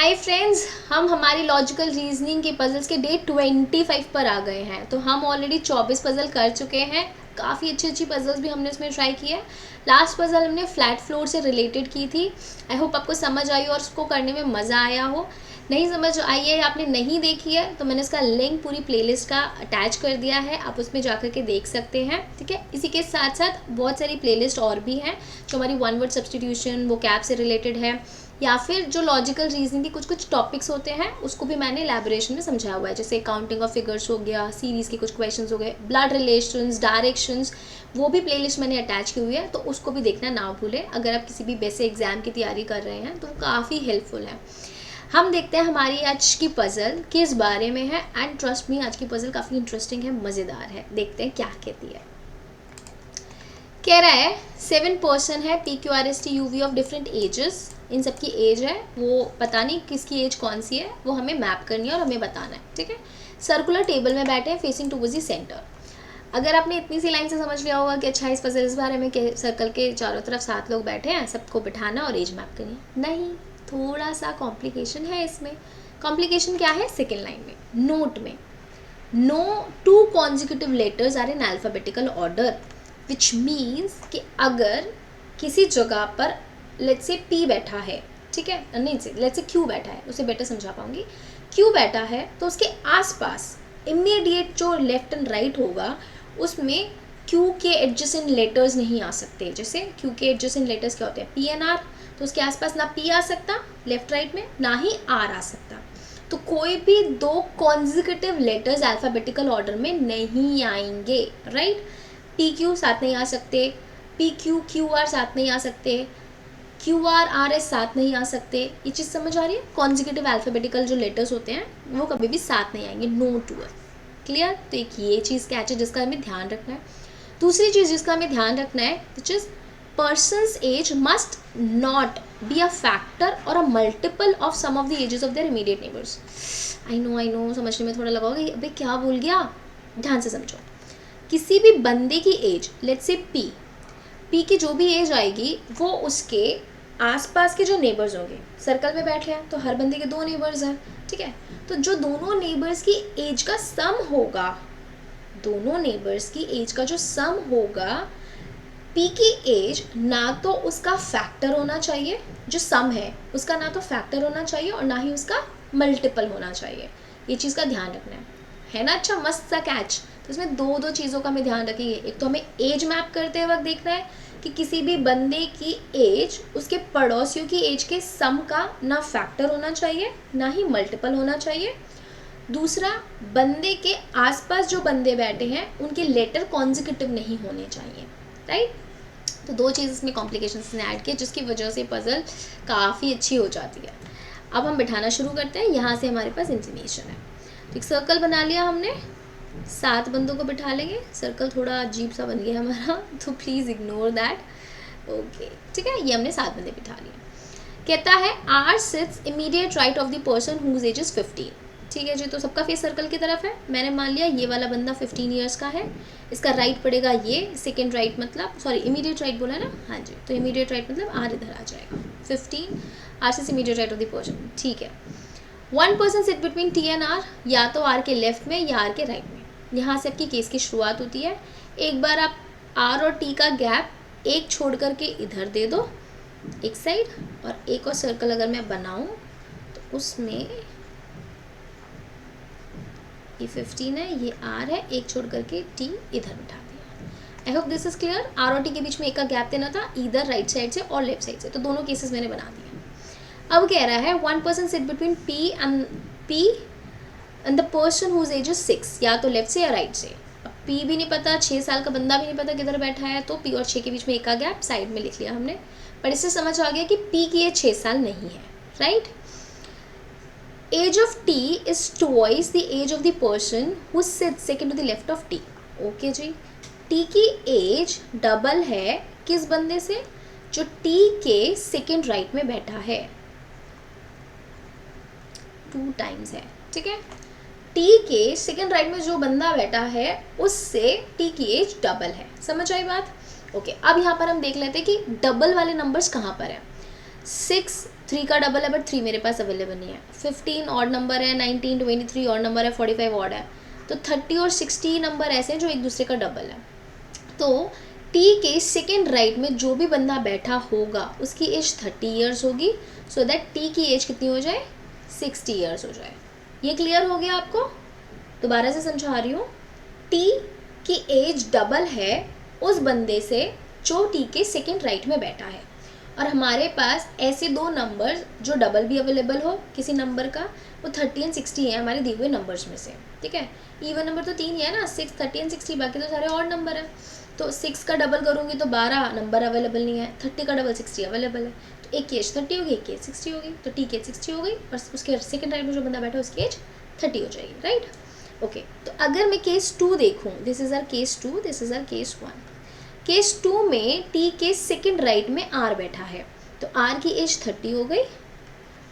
Hi friends, हम हमारी logical reasoning के पजल्स के डे 25 पर आ गए हैं। तो हम ऑलरेडी 24 पजल कर चुके हैं। काफ़ी अच्छी पजल्स भी हमने इसमें ट्राई की है। लास्ट पजल हमने फ्लैट फ्लोर से रिलेटेड की थी। आई होप आपको समझ आई और उसको करने में मज़ा आया हो। नहीं समझ आई है, आपने नहीं देखी है, तो मैंने इसका लिंक पूरी प्लेलिस्ट का अटैच कर दिया है, आप उसमें जाकर के देख सकते हैं। ठीक है, इसी के साथ साथ बहुत सारी प्लेलिस्ट और भी हैं जो हमारी वन वर्ड सब्सटीट्यूशन, वो कैप से रिलेटेड है, या फिर जो लॉजिकल रीजनिंग के कुछ टॉपिक्स होते हैं उसको भी मैंने एलैबोरेशन में समझाया हुआ है। जैसे काउंटिंग ऑफ फिगर्स हो गया, सीरीज़ के कुछ क्वेश्चंस हो गए, ब्लड रिलेशंस, डायरेक्शंस, वो भी प्लेलिस्ट मैंने अटैच की हुई है, तो उसको भी देखना ना भूलें। अगर आप किसी भी बेसिक एग्जाम की तैयारी कर रहे हैं तो वो काफ़ी हेल्पफुल है। हम देखते हैं हमारी आज की पजल किस बारे में है, एंड ट्रस्ट मी आज की पजल काफ़ी इंटरेस्टिंग है, मज़ेदार है। देखते हैं क्या कहती है। कह रहा है 7 पर्सन है, PQRST UV of different ages. इन सबकी एज है, वो पता नहीं किसकी एज कौन सी है, वो हमें मैप करनी है और हमें बताना है। ठीक है, सर्कुलर टेबल में बैठे हैं फेसिंग टूवर्ड्स द सेंटर। अगर आपने इतनी सी लाइन से समझ लिया होगा कि अच्छा इस पजल इस बारे में कि सर्कल के चारों तरफ 7 लोग बैठे हैं, सबको बिठाना और एज मैप करनी है। नहीं, थोड़ा सा कॉम्प्लिकेशन है इसमें। कॉम्प्लिकेशन क्या है? सेकेंड लाइन में नोट में, no 2 consecutive letters are in alphabetical order, which means कि अगर किसी जगह पर लेट्स से P बैठा है, ठीक है, नहीं से लेट्स से Q बैठा है, उसे बेटर समझा पाऊंगी। Q बैठा है तो उसके आसपास इमीडिएट जो लेफ्ट एंड राइट होगा उसमें Q के एडजेसेंट लेटर्स नहीं आ सकते। जैसे Q के एडजेसेंट लेटर्स क्या होते हैं? P and R, तो उसके आसपास ना P आ सकता लेफ्ट राइट में, ना ही R आ सकता। तो कोई भी 2 कॉन्जिक्यूटिव लेटर्स अल्फाबेटिकल ऑर्डर में नहीं आएंगे, राइट? PQ साथ नहीं आ सकते, PQQR साथ नहीं आ सकते, QRRS साथ नहीं आ सकते। ये चीज़ समझ आ रही है? कॉन्जिक्यूटिव अल्फाबेटिकल जो लेटर्स होते हैं वो कभी भी साथ नहीं आएंगे, नो टू है। क्लियर? तो एक ये चीज़ कैच है जिसका हमें ध्यान रखना है। दूसरी चीज़ जिसका हमें ध्यान रखना है which is person's age must not be a factor or a multiple of sum of the ages of their immediate neighbours. I know समझने में थोड़ा लगा होगा अबे क्या बोल गया, ध्यान से समझो। किसी भी बंदे की एज, लेट्स से P की जो भी एज आएगी वो उसके आसपास के जो नेबर्स होंगे, सर्कल में बैठे हैं तो हर बंदे के 2 नेबर्स हैं, ठीक है, तो जो दोनों नेबर्स की एज का सम होगा, दोनों नेबर्स की एज का जो सम होगा, P की एज ना तो उसका फैक्टर होना चाहिए, जो सम है उसका ना तो फैक्टर होना चाहिए और ना ही उसका मल्टीपल होना चाहिए। ये चीज़ का ध्यान रखना है ना। अच्छा, मस्त सा कैच। तो इसमें दो चीज़ों का हमें ध्यान रखेंगे। एक तो हमें एज मैप करते वक्त देखना है कि किसी भी बंदे की एज उसके पड़ोसियों की एज के सम का ना फैक्टर होना चाहिए ना ही मल्टीपल होना चाहिए। दूसरा, बंदे के आसपास जो बंदे बैठे हैं उनके लेटर कॉन्जिक्यूटिव नहीं होने चाहिए, राइट? तो 2 चीज़ इसमें कॉम्प्लिकेशंस ने ऐड किए जिसकी वजह से पजल काफ़ी अच्छी हो जाती है। अब हम बिठाना शुरू करते हैं। यहाँ से हमारे पास इंफॉर्मेशन है। तो एक सर्कल बना लिया हमने, 7 बंदों को बिठा लेंगे। सर्कल थोड़ा अजीब सा बन गया हमारा, तो प्लीज़ इग्नोर दैट। ओके, ठीक है, ये हमने 7 बंदे बिठा लिए। कहता है R sits immediate right of the person whose age is 15। ठीक है जी, तो सबका फेस सर्कल की तरफ है। मैंने मान लिया ये वाला बंदा 15 ईयर्स का है, इसका राइट पड़ेगा ये, सेकेंड राइट मतलब सॉरी इमीडिएट राइट बोला ना, हाँ जी, तो इमीडिएट राइट मतलब R इधर आ जाएगा। 15 R sits immediate right of the person, ठीक है। 1 person sit between T and R, या तो R के लेफ्ट में या R के राइट में। यहाँ से आपकी केस की शुरुआत होती है। एक बार आप R और T का गैप एक छोड़ करके इधर दे दो एक साइड, और एक और सर्कल अगर मैं बनाऊं तो उसमें ये 15 है, ये R है, एक छोड़ करके T इधर बिठा दिया। I hope this is clear. R और T के बीच में एक का गैप देना था, इधर राइट साइड से और लेफ्ट साइड से, तो दोनों केसेस मैंने बना दिए। अब कह रहा है 1 person sit between P and the person whose age is 6, या तो लेफ्ट से या राइट से। अब P भी नहीं पता, 6 साल का बंदा भी नहीं पता किधर बैठा है, तो P और 6 के बीच में एक का गैप साइड में लिख लिया हमने। पर इससे समझ आ गया कि P की एज 6 साल नहीं है, right? Age of T is twice the age of the person who sits second to the left of T। Okay ji, T की एज डबल है किस बंदे से? जो T के सेकंड राइट में बैठा है, 2 टाइम्स है, ठीक है। T के सेकंड राइट में जो बंदा बैठा है उससे T की एज डबल है। समझ आई बात? ओके, अब यहाँ पर हम देख लेते हैं कि डबल वाले नंबर्स कहाँ पर हैं। 6 3 का डबल है बट 3 मेरे पास अवेलेबल नहीं है। 15 ऑड नंबर है, 19 23 ऑड नंबर है, 45 ऑड है। तो 30 और 60 नंबर ऐसे हैं जो एक दूसरे का डबल है। तो टी के सेकेंड राइट में जो भी बंदा बैठा होगा उसकी एज 30 ईयर्स होगी, सो दैट टी की एज कितनी हो जाए, 60 ईयर्स हो जाए। ये क्लियर हो गया आपको? दोबारा से समझा रही हूँ, टी की एज डबल है उस बंदे से जो टी के सेकेंड राइट में बैठा है। और हमारे पास ऐसे दो नंबर जो डबल भी अवेलेबल हो किसी नंबर का, वो 30 एंड 60 है हमारे दिए हुए नंबर्स में से, ठीक है। इवन नंबर तो 3 ही है ना, 6 30 एंड 60, बाकी तो सारे ऑड नंबर है। तो 6 का डबल करूँगी तो 12 नंबर अवेलेबल नहीं है, 30 का डबल 60 अवेलेबल है। तो एक की एज 30 होगी, एक की एज 60 होगी, तो टी की एज 60 हो गई और उसके सेकेंड राइट में जो बंदा बैठा है उसकी एज 30 हो जाएगी, राइट। ओके, तो अगर मैं केस 2 देखूँ, this is R case 2, this is R case 1। Case 2 में टी के सेकेंड राइट में आर बैठा है, तो आर की एज 30 हो गई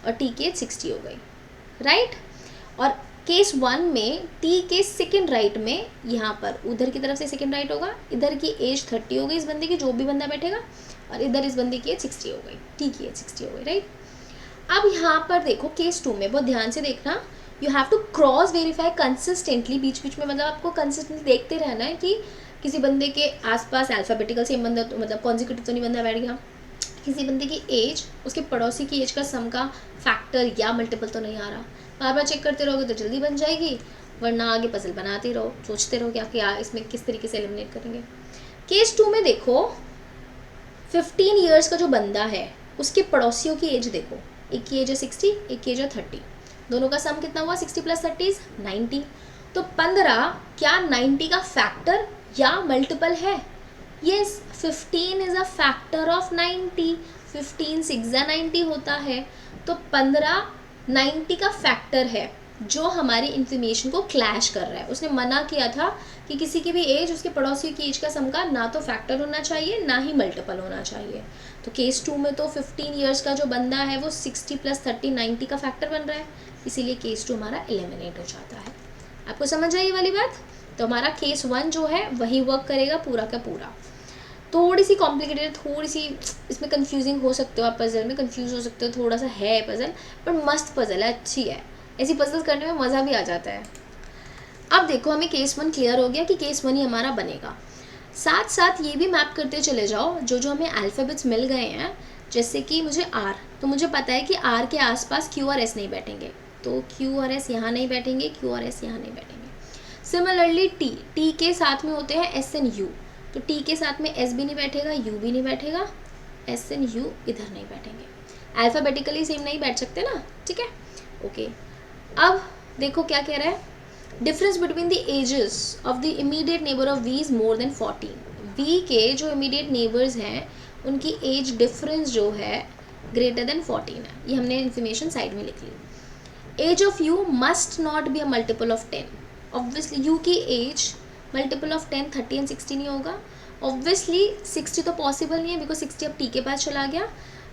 और टी की एज 60 हो गई, राइट। और केस 1 में टी के सेकेंड राइट में यहाँ पर उधर की तरफ से सेकेंड राइट होगा, इधर की एज 30 हो गई इस बंदे की, जो भी बंदा बैठेगा, और इधर इस बंदे की एज 60 हो गई, टी की एज 60 हो गई, राइट। अब यहाँ पर देखो केस 2 में बहुत ध्यान से देखना, you have to cross verify consistently, बीच बीच में मतलब आपको कंसिस्टेंटली देखते रहना है कि किसी बंदे के आसपास अल्फ़ाबेटिकल सेम बंदा तो मतलब कॉन्जिक्यूटिव तो नहीं बंदा बैठ गया, किसी बंदे की एज उसके पड़ोसी की एज का सम का फैक्टर या मल्टीपल तो नहीं आ रहा। बार बार चेक करते रहोगे तो जल्दी बन जाएगी, वरना आगे पजल बनाते रहो, सोचते रहो क्या इसमें किस तरीके से एलिमिनेट करेंगे। केस 2 में देखो 15 ईयर्स का जो बंदा है उसके पड़ोसियों की एज देखो, एक की एज है 60, एक की एज है 30, दोनों का सम कितना हुआ, 60 + 30 90। तो 15 क्या 90 का फैक्टर या मल्टीपल है? Yes, 15 is a factor of 90, 15 6 90 होता है। तो 15 90 का फैक्टर है जो हमारी इंफॉर्मेशन को क्लैश कर रहा है। उसने मना किया था कि किसी की भी एज उसके पड़ोसी की एज का सम का ना तो फैक्टर होना चाहिए ना ही मल्टीपल होना चाहिए। तो केस 2 में तो 15 ईयर्स का जो बंदा है वो 60 + 30 90 का फैक्टर बन रहा है, इसीलिए केस 2 हमारा एलिमिनेट हो जाता है। आपको समझ आई ये वाली बात? तो हमारा केस 1 जो है वही वर्क करेगा पूरा का पूरा। थोड़ी सी कॉम्प्लिकेटेड, थोड़ी सी इसमें कंफ्यूजिंग हो सकते हो आप, पजल में कंफ्यूज हो सकते हो, थोड़ा सा है पजल, पर मस्त पजल है, अच्छी है, ऐसी पजल करने में मज़ा भी आ जाता है। अब देखो हमें केस 1 क्लियर हो गया कि केस 1 ही हमारा बनेगा। साथ साथ ये भी मैप करते चले जाओ जो जो हमें अल्फ़ाबेट्स मिल गए हैं, जैसे कि मुझे आर, तो मुझे पता है कि आर के आसपास क्यू और एस नहीं बैठेंगे, तो क्यू और एस यहाँ नहीं बैठेंगे, क्यू और एस यहाँ नहीं बैठेंगे। सिमिलरली टी, टी के साथ में होते हैं एस एंड यू, तो टी के साथ में एस भी नहीं बैठेगा, यू भी नहीं बैठेगा, एस एंड यू इधर नहीं बैठेंगे, अल्फ़ाबेटिकली सेम नहीं बैठ सकते ना, ठीक है। ओके, अब देखो क्या कह रहा है, difference between the ages of the immediate neighbour of V is more than 14। V के जो इमीडिएट नेबर्स हैं उनकी एज डिफरेंस जो है ग्रेटर देन 14 है, ये हमने इन्फॉर्मेशन साइड में लिख ली। Age of U must not be a multiple of 10, obviously U की एज मल्टीपल ऑफ 10 30 एंड 60 नहीं होगा, ऑब्वियसली 60 तो पॉसिबल नहीं है बिकॉज 60 अब टी के पास चला गया,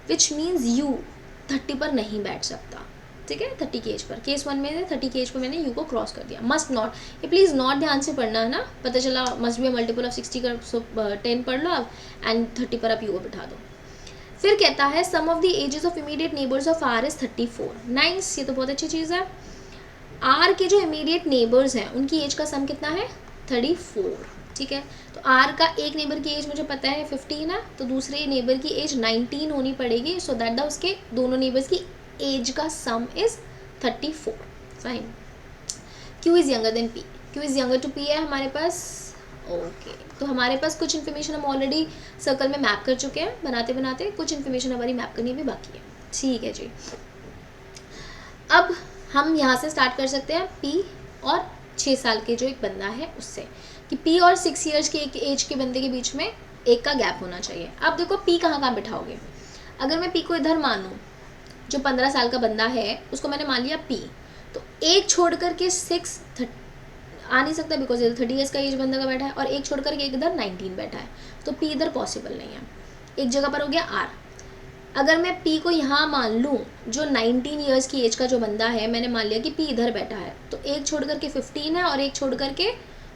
विच मीन्स यू 30 पर नहीं बैठ सकता, ठीक है, 30 की एज पर। केस 1 में 30 की एज पर मैंने यू को क्रॉस कर दिया। मस्ट नॉट, ये प्लीज़ नॉट ध्यान से पढ़ना है ना, पता चला मस्ट बी मल्टीपल ऑफ 60 का 10 पढ़ लो आप एंड 30 पर आप यू को बिठा दो। फिर कहता है sum of the ages of immediate neighbours of R is 34। Nice, ये तो बहुत अच्छी चीज़ है। आर के जो इमीडिएट नेबर्स हैं उनकी एज का सम कितना है, 34, ठीक है। तो आर का एक नेबर की एज मुझे पता है 15 है, तो दूसरे नेबर की एज 19 होनी पड़ेगी, सो दैट द उसके दोनों नेबर्स की एज का sum is 34, fine. Q is younger than P, Q is younger to P है हमारे पास, ओके। तो हमारे पास कुछ इन्फॉर्मेशन हम ऑलरेडी सर्कल में मैप कर चुके हैं, बनाते बनाते कुछ इन्फॉर्मेशन हमारी मैप करनी भी बाकी है, ठीक है जी। अब हम यहाँ से स्टार्ट कर सकते हैं पी और 6 साल के जो एक बंदा है उससे, कि पी और 6 ईयर्स के एक एज के बंदे के बीच में एक का गैप होना चाहिए। अब देखो पी कहाँ कहाँ बिठाओगे, अगर मैं पी को इधर मानूँ, जो 15 साल का बंदा है उसको मैंने मान लिया पी, तो एक छोड़ कर के 6 आ नहीं सकता बिकॉज इधर 30 ईयर्स का एज बंदा का बैठा है, और एक छोड़ कर के एक इधर 19 बैठा है, तो पी इधर पॉसिबल नहीं है। एक जगह पर हो गया आर। अगर मैं पी को यहाँ मान लूँ, जो 19 ईयर्स की एज का जो बंदा है मैंने मान लिया कि पी इधर बैठा है, तो एक छोड़ कर के 15 है और एक छोड़ कर के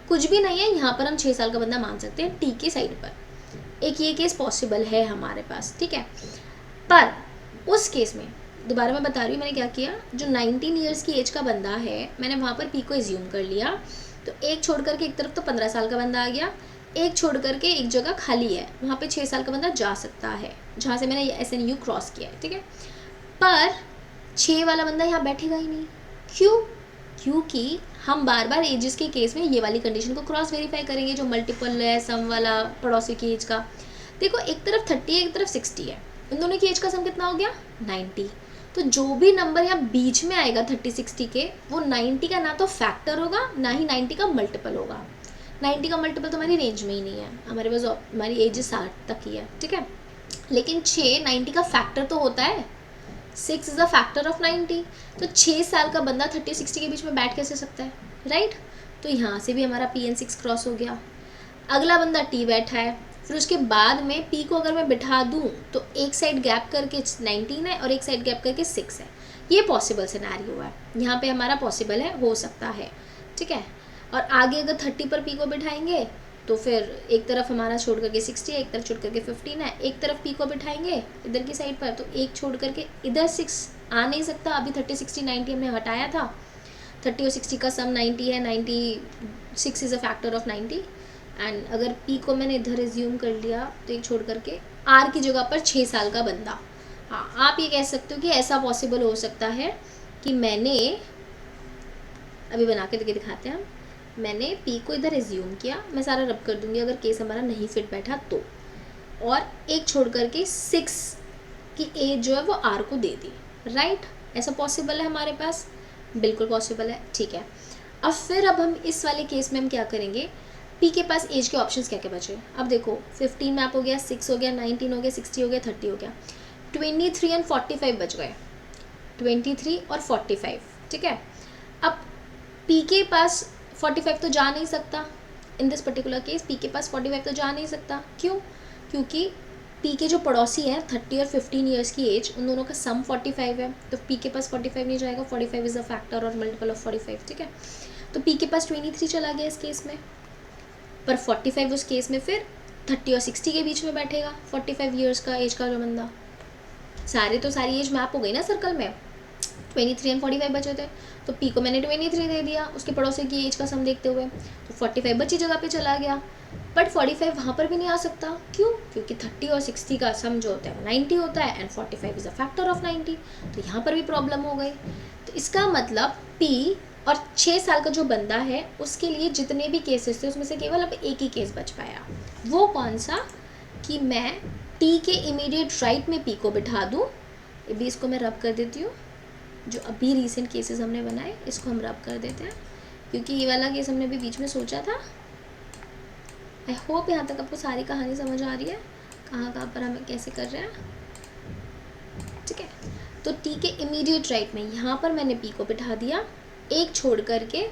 कुछ भी नहीं है, यहाँ पर हम 6 साल का बंदा मान सकते हैं टी के साइड पर। एक ये केस पॉसिबल है हमारे पास, ठीक है। पर उस केस में दोबारा मैं बता रही हूँ मैंने क्या किया, जो 19 ईयर्स की एज का बंदा है मैंने वहाँ पर पी को एज्यूम कर लिया, तो एक छोड़ करके एक तरफ तो 15 साल का बंदा आ गया, एक छोड़ करके एक जगह खाली है, वहाँ पे 6 साल का बंदा जा सकता है जहाँ से मैंने SNU क्रॉस किया है, ठीक है। पर 6 वाला बंदा यहाँ बैठेगा ही नहीं। क्यों? क्योंकि हम बार बार एजेस के केस में ये वाली कंडीशन को क्रॉस वेरीफाई करेंगे जो मल्टीपल है सम वाला पड़ोसी की एज का। देखो एक तरफ 30 है एक तरफ 60 है, इन दोनों की एज का सम कितना हो गया 90। तो जो भी नंबर यहाँ बीच में आएगा 30-60 के, वो 90 का ना तो फैक्टर होगा ना ही 90 का मल्टीपल होगा। 90 का मल्टीपल तो हमारी रेंज में ही नहीं है, हमारे पास हमारी एज 60 तक ही है, ठीक है। लेकिन 6 90 का फैक्टर तो होता है, 6 इज़ अ फैक्टर ऑफ 90। तो 6 साल का बंदा 30-60 के बीच में बैठ कैसे सकता है, राइट। तो यहाँ से भी हमारा PN6 क्रॉस हो गया। अगला बंदा T बैठा है, फिर उसके बाद में P को अगर मैं बिठा दूँ तो एक साइड गैप करके 19 है और एक साइड गैप करके 6 है। ये पॉसिबल सिनेरियो है, यहाँ पे हमारा पॉसिबल है, हो सकता है, ठीक है। और आगे अगर 30 पर P को बिठाएंगे तो फिर एक तरफ हमारा छोड़ करके 60 है, एक तरफ छोड़ करके 15 है, एक तरफ P को बिठाएंगे इधर की साइड पर तो एक छोड़ करके इधर 6 आ नहीं सकता। अभी 30 60 90 हमने हटाया था, 30 और 60 का सम 90 है, 96 is a factor of 90। And अगर P को मैंने इधर एज्यूम कर लिया तो एक छोड़ करके R की जगह पर 6 साल का बंदा। हाँ, आप ये कह सकते हो कि ऐसा पॉसिबल हो सकता है कि मैंने अभी बना के दिखाते हैं, मैंने P को इधर एज्यूम किया, मैं सारा रब कर दूंगी अगर केस हमारा नहीं फिट बैठा तो, और एक छोड़ करके 6 की एज जो है वो R को दे दी, राइट। ऐसा पॉसिबल है हमारे पास, बिल्कुल पॉसिबल है, ठीक है। अब फिर अब हम इस वाले केस में हम क्या करेंगे, P के पास एज के ऑप्शंस क्या क्या बचे। अब देखो 15 मैप हो गया, 6 हो गया, 19 हो गया, 60 हो गया, 30 हो गया, 23 एंड 45 बच गए, 23 और 45, ठीक है। अब P के पास 45 तो जा नहीं सकता, in this particular case P के पास 45 तो जा नहीं सकता। क्यों? क्योंकि P के जो पड़ोसी हैं 30 और 15 ईयर्स की एज, उन दोनों का सम 45 है, तो P के पास 45 नहीं जाएगा, 45 इज़ अ फैक्टर और मल्टीपल ऑफ 45, ठीक है। तो P के पास 23 चला गया इस केस में, पर 45 उस केस में फिर 30 और 60 के बीच में बैठेगा, 45 ईयर्स का एज का जो बंदा। सारी एज मैप हो गई ना सर्कल में, 23 एंड 45 बचे थे, तो P को मैंने 23 दे दिया उसके पड़ोसी की एज का सम देखते हुए, तो 45 बची जगह पे चला गया। बट 45 वहाँ पर भी नहीं आ सकता, क्यों? क्योंकि 30 और 60 का सम जो होता है वो 90 होता है, and 45 is a factor of 90, तो यहाँ पर भी प्रॉब्लम हो गई। तो इसका मतलब P और 6 साल का जो बंदा है उसके लिए जितने भी केसेस थे उसमें से केवल अब एक ही केस बच पाया, वो कौन सा, कि मैं T के इमीडिएट राइट में P को बिठा दूँ। अभी इसको मैं रब कर देती हूँ, जो अभी रीसेंट केसेस हमने बनाए इसको हम रब कर देते हैं, क्योंकि ये वाला केस हमने भी बीच में सोचा था। आई होप यहाँ तक आपको सारी कहानी समझ आ रही है, कहाँ पर हमें कैसे कर रहे हैं, ठीक है। तो T के इमीडिएट राइट में यहाँ पर मैंने P को बिठा दिया, एक छोड़ करके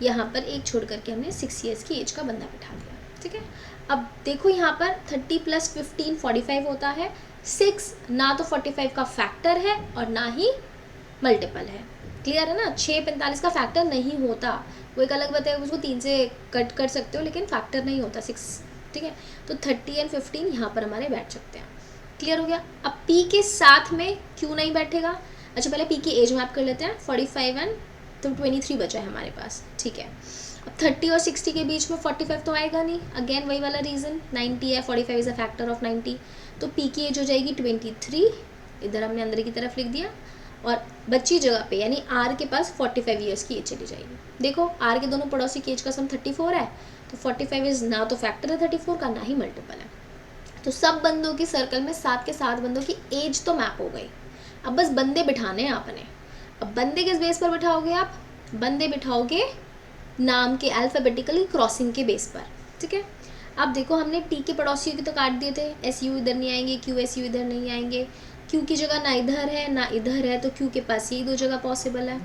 यहाँ पर एक छोड़ करके हमने 6 ईयर्स की एज का बंदा बिठा दिया, ठीक है। अब देखो यहाँ पर 30 + 15 45 होता है, 6 ना तो 45 का फैक्टर है और ना ही मल्टीपल है, क्लियर है ना। 6 45 का फैक्टर नहीं होता, वो एक अलग बात है, उसको 3 से कट कर सकते हो लेकिन फैक्टर नहीं होता 6, ठीक है। तो 30 एंड 15 यहाँ पर हमारे बैठ सकते हैं, क्लियर हो गया। अब P के साथ में क्यों नहीं बैठेगा, अच्छा पहले P की एज मैप कर लेते हैं, 45 एंड तो 23 बचा है हमारे पास, ठीक है। अब 30 और 60 के बीच में 45 तो आएगा नहीं, अगेन वही वाला रीज़न, 90 है, 45 इज़ अ फैक्टर ऑफ 90, तो P की एज हो जाएगी 23, इधर हमने अंदर की तरफ लिख दिया, और बच्ची जगह पे यानी R के पास 45 ईयर्स की एज चली जाएगी। देखो R के दोनों पड़ोसी की एज का सम 34 है, तो 45 इज़ ना तो फैक्टर है 34 का, ना ही मल्टीपल है। तो सब बंदों की सर्कल में 7 के 7 बंदों की एज तो मैप हो गई, अब बस बंदे बिठाने हैं आपने। अब बंदे किस बेस पर बिठाओगे आप, बंदे बिठाओगे नाम के अल्फ़ाबेटिकली क्रॉसिंग के बेस पर, ठीक है। अब देखो हमने T के पड़ोसियों की तो काट दिए थे, SU इधर नहीं आएंगे, QSU इधर नहीं आएंगे, Q की जगह ना इधर है ना इधर है, तो Q के पास यही 2 जगह पॉसिबल है।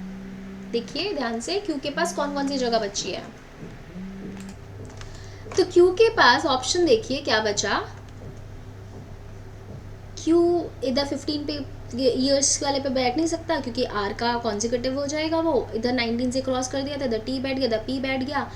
देखिए ध्यान से Q के पास कौन कौन सी जगह बची है, तो Q के पास ऑप्शन देखिए क्या बचा, Q इधर 15 पे ईयर्स वाले पे बैठ नहीं सकता क्योंकि R का कॉन्जिक्यूटिव हो जाएगा, वो इधर 19 से क्रॉस कर दिया था, इधर T बैठ गया, इधर P बैठ गया।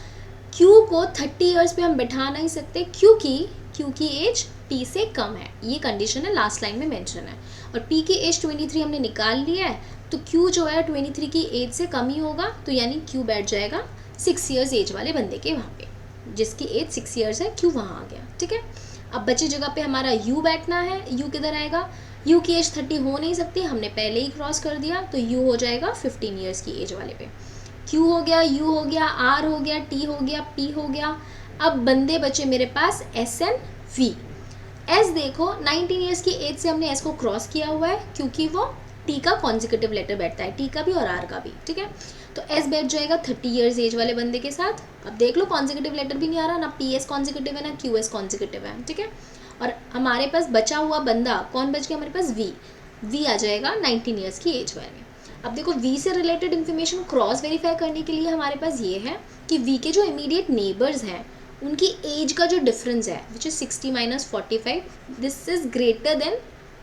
Q को 30 ईयर्स पे हम बैठा नहीं सकते क्योंकि Q की एज P से कम है, ये कंडीशन है, लास्ट लाइन में मेंशन है। और P की एज 23 हमने निकाल लिया है, तो Q जो है 23 की एज से कम ही होगा, तो यानी Q बैठ जाएगा 6 ईयर्स एज वाले बंदे के वहाँ पे, जिसकी एज 6 ईयर्स है, Q वहाँ आ गया। ठीक है, अब बची जगह पे हमारा U बैठना है। U किधर आएगा? U की एज 30 हो नहीं सकती, हमने पहले ही क्रॉस कर दिया, तो U हो जाएगा 15 ईयर्स की एज वाले पे। Q हो गया, U हो गया, R हो गया, T हो गया, P हो गया। अब बंदे बचे मेरे पास S एंड V। S देखो 19 ईयर्स की एज से हमने S को क्रॉस किया हुआ है, क्योंकि वो T का कॉन्जिक्यूटिव लेटर बैठता है, T का भी और R का भी। ठीक है, तो S बैठ जाएगा 30 ईयर्स एज वाले बंदे के साथ। अब देख लो कॉन्जिक्यूटिव लेटर भी नहीं आ रहा, ना PS कॉन्जिक्यूटिव है ना QS कॉन्जिक्यूटिव है। ठीक है, और हमारे पास बचा हुआ बंदा कौन बच गया हमारे पास? V आ जाएगा 19 ईयर्स की एज वाले। अब देखो V से रिलेटेड इन्फॉर्मेशन क्रॉस वेरीफाई करने के लिए हमारे पास ये है कि V के जो इमीडिएट नेबर्स हैं उनकी एज का जो डिफरेंस है, which is 60 - 45, this is greater than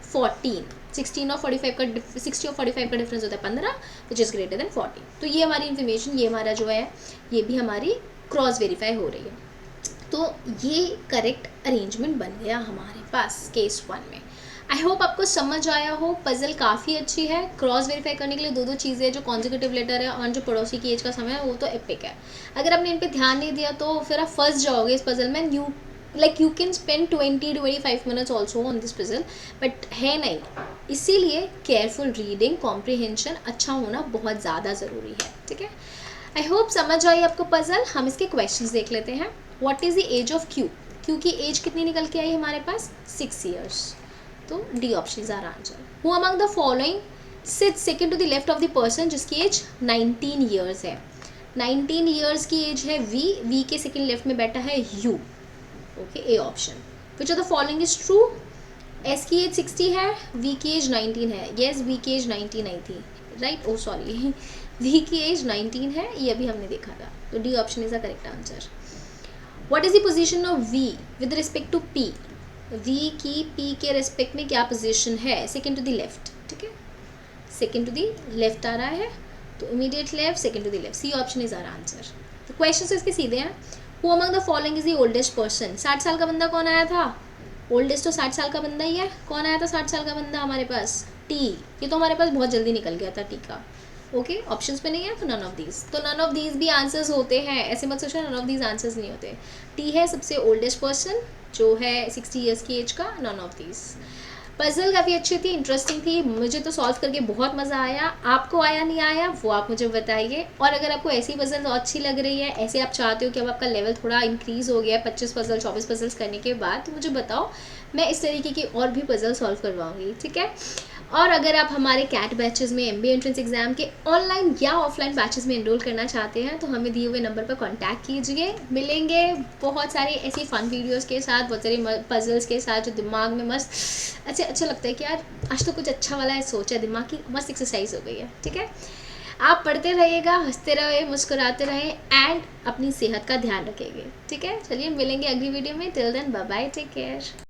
14। 16 और 45 का 60 और 45 का डिफरेंस होता है 15, विच इज़ ग्रेटर देन 14। तो ये हमारी इन्फॉर्मेशन, ये हमारा जो है, ये भी हमारी क्रॉस वेरीफाई हो रही है। तो ये करेक्ट अरेंजमेंट बन गया हमारे पास केस 1 में। आई होप आपको समझ आया हो। पजल काफ़ी अच्छी है, क्रॉस वेरीफाई करने के लिए दो चीज़ें, जो कॉन्जिक्यूटिव लेटर है और जो पड़ोसी की एज का समय है, वो तो एपिक है। अगर आपने इन पर ध्यान नहीं दिया तो फिर आप फंस जाओगे इस पजल में। You can spend 20 to 25 minutes also on this puzzle, but है नहीं। इसीलिए केयरफुल रीडिंग, कॉम्प्रिहेंशन अच्छा होना बहुत ज़्यादा ज़रूरी है। ठीक है, आई होप समझ आई आपको पजल। हम इसके क्वेश्चंस देख लेते हैं। What is the age of Q की एज कितनी निकल के आई हमारे पास? 6 ईयर्स। तो D option is our answer. Who among the following sits second to the left of the person जिसकी एज 19 ईयर्स है? 19 ईयर्स की एज है वी के सेकंड लेफ्ट में बैठा है U. Okay, A option. Which of the following is true? S की age 60 है, वी की एज 19 है। यस, वी की एज 19 आई थी, राइट? ओ सॉरी, वी की एज 19 है, ये अभी हमने देखा था। तो D option is the correct answer. What is the position of V with respect to P? V की पी के रेस्पेक्ट में क्या पोजीशन है? Second to the left. ठीक है, सेकंड टू द लेफ्ट आ रहा है, तो immediate left, second to the left, C option is our answer. तो क्वेश्चन इसके सीधे हैं। Who among the following is the oldest person? 60 साल का बंदा कौन आया था? ओल्डेस्ट तो 60 साल का बंदा ही है। कौन आया था 60 साल का बंदा हमारे पास? टी। ये तो हमारे पास बहुत जल्दी निकल गया था, टी का। ओके, ऑप्शंस पे नहीं है, तो नन ऑफ दीज। तो नन ऑफ दीज भी आंसर्स होते हैं, ऐसे मत सोचना नन ऑफ दीज आंसर्स नहीं होते। टी है सबसे ओल्डेस्ट पर्सन जो है 60 ईयर्स की एज का, नन ऑफ दीज। पजल काफ़ी अच्छी थी, इंटरेस्टिंग थी, मुझे तो सॉल्व करके बहुत मज़ा आया। आपको आया नहीं आया वो आप मुझे बताइए। और अगर आपको ऐसी पजल अच्छी लग रही है, ऐसे आप चाहते हो कि अब आपका लेवल थोड़ा इंक्रीज़ हो गया है 25 पजल 24 पजल्स करने के बाद, तो मुझे बताओ, मैं इस तरीके की और भी पजल सॉल्व करवाऊँगी। ठीक है, और अगर आप हमारे कैट बैचेस में MBA एंट्रेंस एग्जाम के ऑनलाइन या ऑफलाइन बैचेस में एनरोल करना चाहते हैं तो हमें दिए हुए नंबर पर कांटेक्ट कीजिए। मिलेंगे बहुत सारी ऐसी फन वीडियोस के साथ, बहुत सारी पजल्स के साथ जो दिमाग में मस्त अच्छा लगता है कि यार आज तो कुछ अच्छा वाला है, सोचा, दिमाग की मस्त एक्सरसाइज हो गई है। ठीक है, आप पढ़ते रहिएगा, हंसते रहे, मुस्कुराते रहें एंड अपनी सेहत का ध्यान रखेंगे। ठीक है, चलिए मिलेंगे अगली वीडियो में। Till then bye bye, take care.